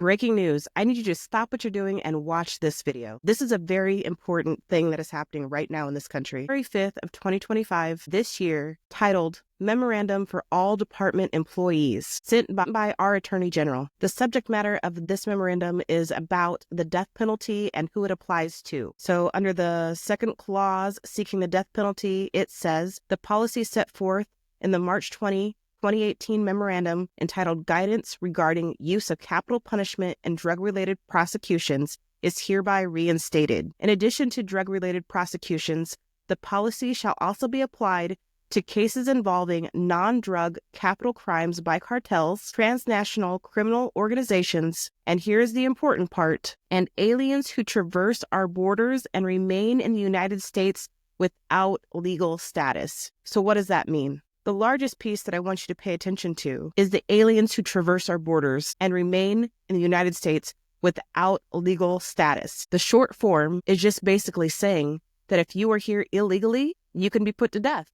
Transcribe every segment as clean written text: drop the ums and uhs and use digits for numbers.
Breaking news. I need you to stop what you're doing and watch this video. This is a very important thing that is happening right now in this country. February 5th of 2025, this year, titled Memorandum for All Department Employees, sent by our Attorney General. The subject matter of this memorandum is about the death penalty and who it applies to. So under the second clause seeking the death penalty, it says the policy set forth in the March 2018 memorandum entitled Guidance Regarding Use of Capital Punishment and Drug-Related Prosecutions is hereby reinstated. In addition to drug-related prosecutions, the policy shall also be applied to cases involving non-drug capital crimes by cartels, transnational criminal organizations, and here's the important part, and aliens who traverse our borders and remain in the United States without legal status. So what does that mean? The largest piece that I want you to pay attention to is the aliens who traverse our borders and remain in the United States without legal status. The short form is just basically saying that if you are here illegally, you can be put to death.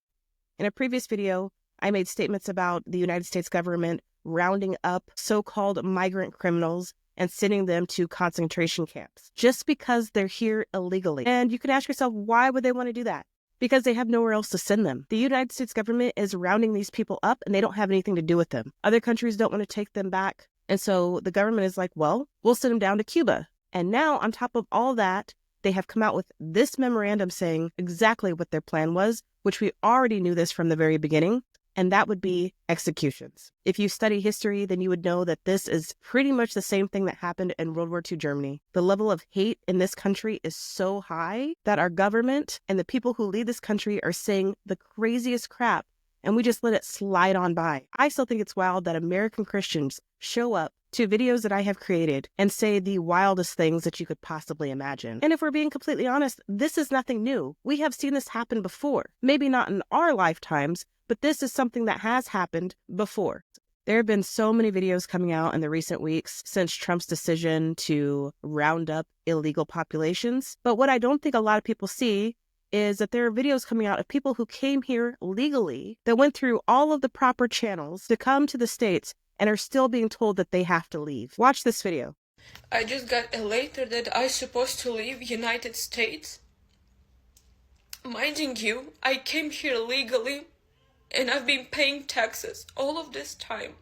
In a previous video, I made statements about the United States government rounding up so-called migrant criminals and sending them to concentration camps just because they're here illegally. And you can ask yourself, why would they want to do that? Because they have nowhere else to send them. The United States government is rounding these people up and they don't have anything to do with them. Other countries don't want to take them back. And so the government is like, well, we'll send them down to Cuba. And now on top of all that, they have come out with this memorandum saying exactly what their plan was, which we already knew this from the very beginning, and that would be executions. If you study history, then you would know that this is pretty much the same thing that happened in World War II Germany. The level of hate in this country is so high that our government and the people who lead this country are saying the craziest crap, and we just let it slide on by. I still think it's wild that American Christians show up to videos that I have created and say the wildest things that you could possibly imagine. And if we're being completely honest, this is nothing new. We have seen this happen before. Maybe not in our lifetimes, but this is something that has happened before. There have been so many videos coming out in the recent weeks since Trump's decision to round up illegal populations. But what I don't think a lot of people see is that there are videos coming out of people who came here legally that went through all of the proper channels to come to the States and are still being told that they have to leave. Watch this video. I just got a letter that I'm supposed to leave United States. Minding you, I came here legally and I've been paying taxes all of this time.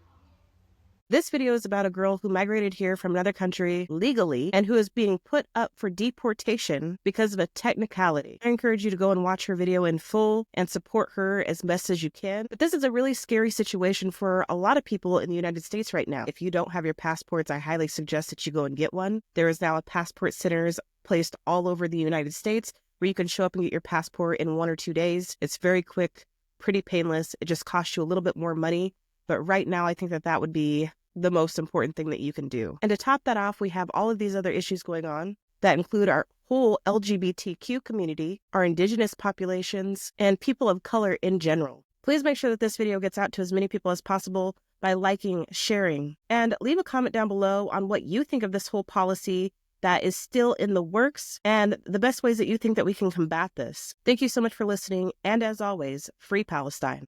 This video is about a girl who migrated here from another country legally and who is being put up for deportation because of a technicality. I encourage you to go and watch her video in full and support her as best as you can. But this is a really scary situation for a lot of people in the United States right now. If you don't have your passports, I highly suggest that you go and get one. There is now a passport centers placed all over the United States where you can show up and get your passport in 1 or 2 days. It's very quick, pretty painless. It just costs you a little bit more money. But right now, I think that that would be the most important thing that you can do. And to top that off, we have all of these other issues going on that include our whole LGBTQ community, our indigenous populations, and people of color in general. Please make sure that this video gets out to as many people as possible by liking, sharing, and leave a comment down below on what you think of this whole policy that is still in the works and the best ways that you think that we can combat this. Thank you so much for listening, and as always, free Palestine.